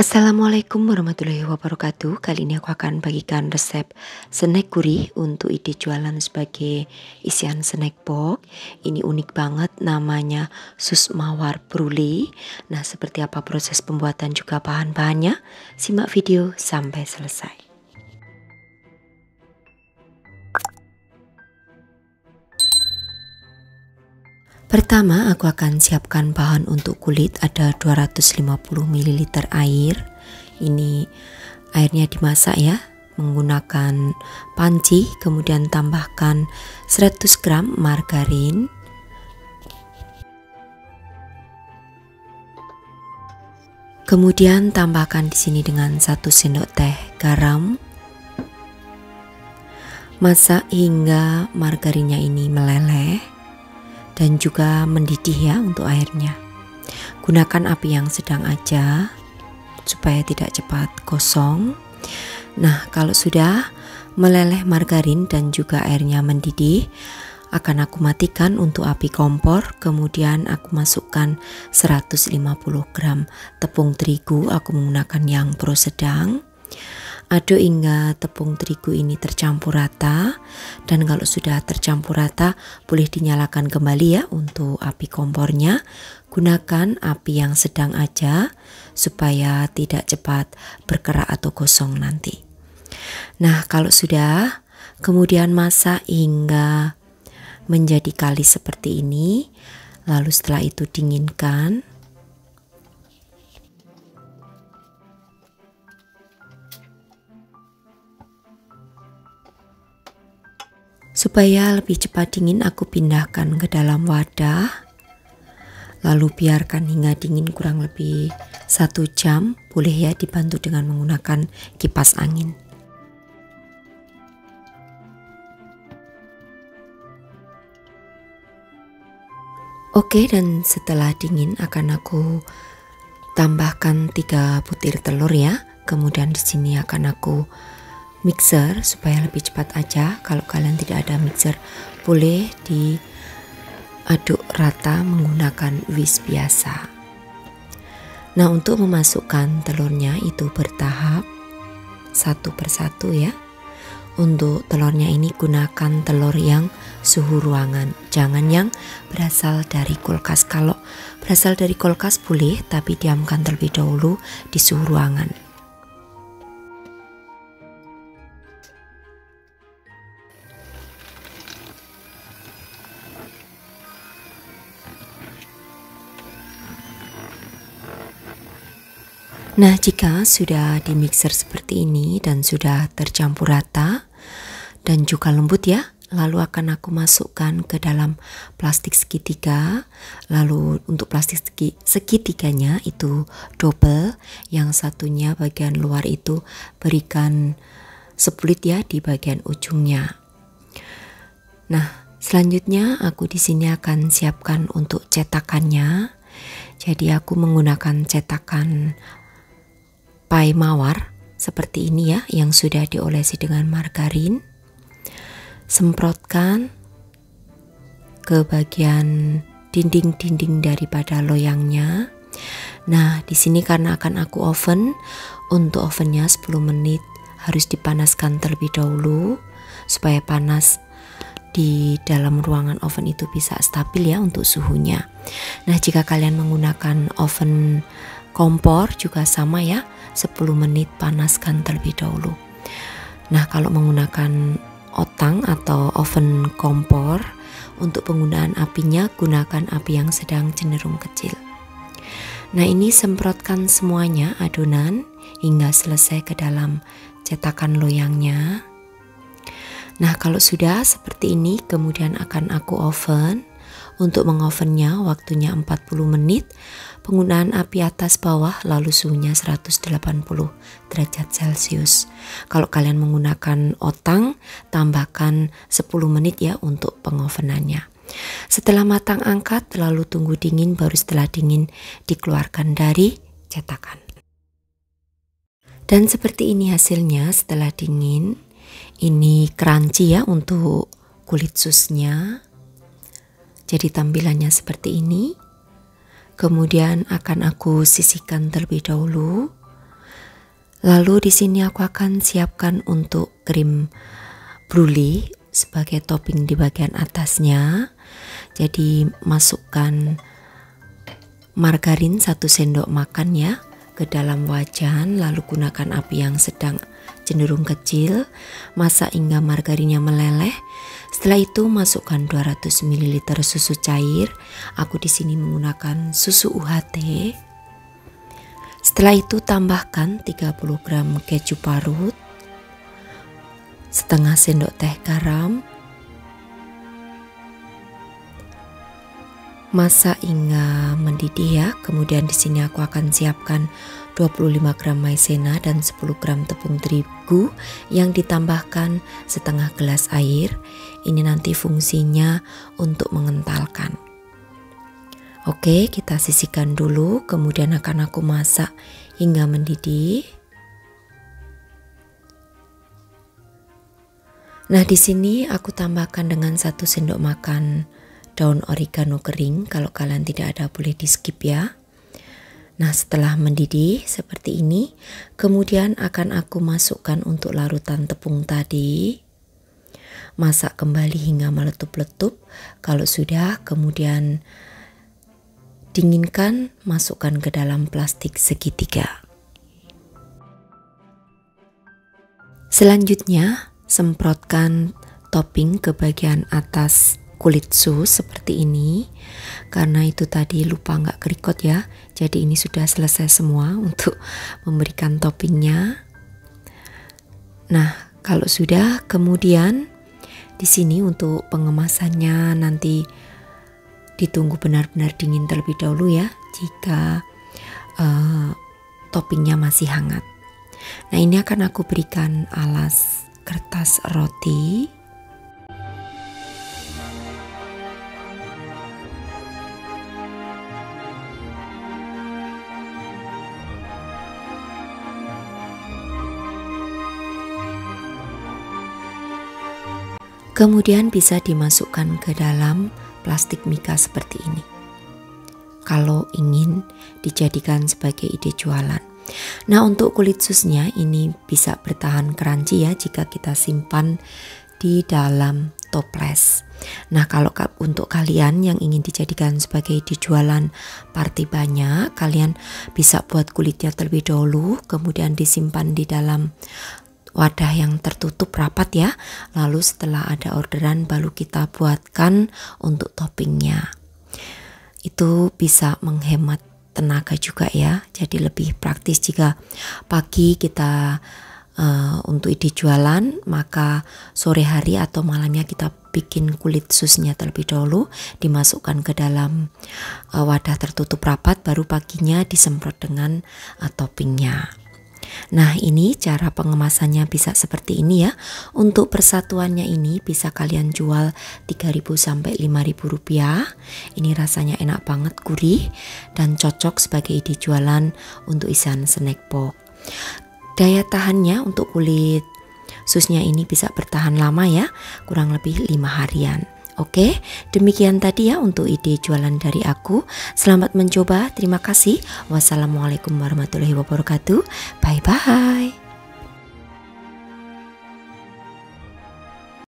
Assalamualaikum warahmatullahi wabarakatuh. Kali ini aku akan bagikan resep snack gurih untuk ide jualan sebagai isian snack box. Ini unik banget, namanya sus mawar brulee. Nah, seperti apa proses pembuatan juga bahan-bahannya? Simak video sampai selesai. Pertama, aku akan siapkan bahan untuk kulit. Ada 250 ml air. Ini airnya dimasak ya, menggunakan panci. Kemudian tambahkan 100 gram margarin. Kemudian tambahkan di sini dengan 1 sendok teh garam. Masak hingga margarinnya ini meleleh dan juga mendidih ya untuk airnya. Gunakan api yang sedang aja supaya tidak cepat gosong. Nah, kalau sudah meleleh margarin dan juga airnya mendidih, akan aku matikan untuk api kompor. Kemudian aku masukkan 150 gram tepung terigu. Aku menggunakan yang pro sedang. Aduk hingga tepung terigu ini tercampur rata, dan kalau sudah tercampur rata boleh dinyalakan kembali ya untuk api kompornya. Gunakan api yang sedang aja supaya tidak cepat berkerak atau gosong nanti. Nah, kalau sudah, kemudian masak hingga menjadi kalis seperti ini. Lalu setelah itu dinginkan. Supaya lebih cepat dingin, aku pindahkan ke dalam wadah. Lalu biarkan hingga dingin kurang lebih 1 jam. Boleh ya dibantu dengan menggunakan kipas angin. Oke, dan setelah dingin akan aku tambahkan 3 butir telur ya. Kemudian di sini akan aku mixer supaya lebih cepat aja. Kalau kalian tidak ada mixer, boleh diaduk rata menggunakan whisk biasa. Nah, untuk memasukkan telurnya itu bertahap, satu persatu ya. Untuk telurnya ini gunakan telur yang suhu ruangan, jangan yang berasal dari kulkas. Kalau berasal dari kulkas boleh, tapi diamkan terlebih dahulu di suhu ruangan. Nah, jika sudah di mixer seperti ini dan sudah tercampur rata dan juga lembut ya, lalu akan aku masukkan ke dalam plastik segitiga. Lalu untuk plastik segitiganya itu double, yang satunya bagian luar itu berikan split ya di bagian ujungnya. Nah, selanjutnya aku di sini akan siapkan untuk cetakannya. Jadi aku menggunakan cetakan pai mawar seperti ini ya, yang sudah diolesi dengan margarin. Semprotkan ke bagian dinding-dinding daripada loyangnya. Nah, di sini karena akan aku oven, untuk ovennya 10 menit harus dipanaskan terlebih dahulu supaya panas di dalam ruangan oven itu bisa stabil ya untuk suhunya. Nah, jika kalian menggunakan oven kompor juga sama ya, 10 menit panaskan terlebih dahulu. Nah, kalau menggunakan otang atau oven kompor, untuk penggunaan apinya gunakan api yang sedang cenderung kecil. Nah, ini semprotkan semuanya adonan hingga selesai ke dalam cetakan loyangnya. Nah, kalau sudah seperti ini, kemudian akan aku oven. Untuk mengovennya waktunya 40 menit. Penggunaan api atas bawah, lalu suhunya 180 derajat Celcius. Kalau kalian menggunakan otang, tambahkan 10 menit ya untuk pengovenannya. Setelah matang angkat, lalu tunggu dingin, baru setelah dingin dikeluarkan dari cetakan. Dan seperti ini hasilnya setelah dingin. Ini crunchy ya untuk kulit susnya. Jadi tampilannya seperti ini. Kemudian akan aku sisihkan terlebih dahulu Lalu di sini aku akan siapkan untuk krim brulee sebagai topping di bagian atasnya. Jadi masukkan margarin 1 sendok makan ya ke dalam wajan, lalu gunakan api yang sedang cenderung kecil, masak hingga margarinnya meleleh. Setelah itu masukkan 200 ml susu cair. Aku di sini menggunakan susu UHT. Setelah itu tambahkan 30 gram keju parut, setengah sendok teh garam. Masak hingga mendidih ya. Kemudian di sini aku akan siapkan 25 gram maizena dan 10 gram tepung terigu yang ditambahkan setengah gelas air. Ini nanti fungsinya untuk mengentalkan. Oke, kita sisihkan dulu, kemudian akan aku masak hingga mendidih. Nah, di sini aku tambahkan dengan 1 sendok makan daun oregano kering. Kalau kalian tidak ada boleh di skip ya. Nah, setelah mendidih seperti ini, kemudian akan aku masukkan untuk larutan tepung tadi. Masak kembali hingga meletup-letup. Kalau sudah, kemudian dinginkan, masukkan ke dalam plastik segitiga. Selanjutnya, semprotkan topping ke bagian atas kulit sus seperti ini. Karena itu tadi lupa nggak kerikot ya, jadi ini sudah selesai semua untuk memberikan toppingnya. Nah, kalau sudah, kemudian di sini untuk pengemasannya nanti ditunggu benar-benar dingin terlebih dahulu ya, jika toppingnya masih hangat. Nah, ini akan aku berikan alas kertas roti. Kemudian bisa dimasukkan ke dalam plastik mika seperti ini. Kalau ingin dijadikan sebagai ide jualan. Nah, untuk kulit susnya ini bisa bertahan crunchy ya jika kita simpan di dalam toples. Nah, kalau untuk kalian yang ingin dijadikan sebagai ide jualan party banyak, kalian bisa buat kulitnya terlebih dahulu, kemudian disimpan di dalam wadah yang tertutup rapat ya. Lalu setelah ada orderan baru kita buatkan untuk toppingnya. Itu bisa menghemat tenaga juga ya. Jadi lebih praktis jika pagi kita untuk ide jualan, maka sore hari atau malamnya kita bikin kulit susnya terlebih dahulu, dimasukkan ke dalam wadah tertutup rapat, baru paginya disemprot dengan toppingnya. Nah, ini cara pengemasannya bisa seperti ini ya. Untuk persatuannya ini bisa kalian jual 3.000 sampai 5.000 rupiah. Ini rasanya enak banget, gurih dan cocok sebagai ide jualan untuk isian snack box. Daya tahannya untuk kulit susnya ini bisa bertahan lama ya, kurang lebih 5 harian. Oke, demikian tadi ya untuk ide jualan dari aku. Selamat mencoba, terima kasih. Wassalamualaikum warahmatullahi wabarakatuh. Bye-bye.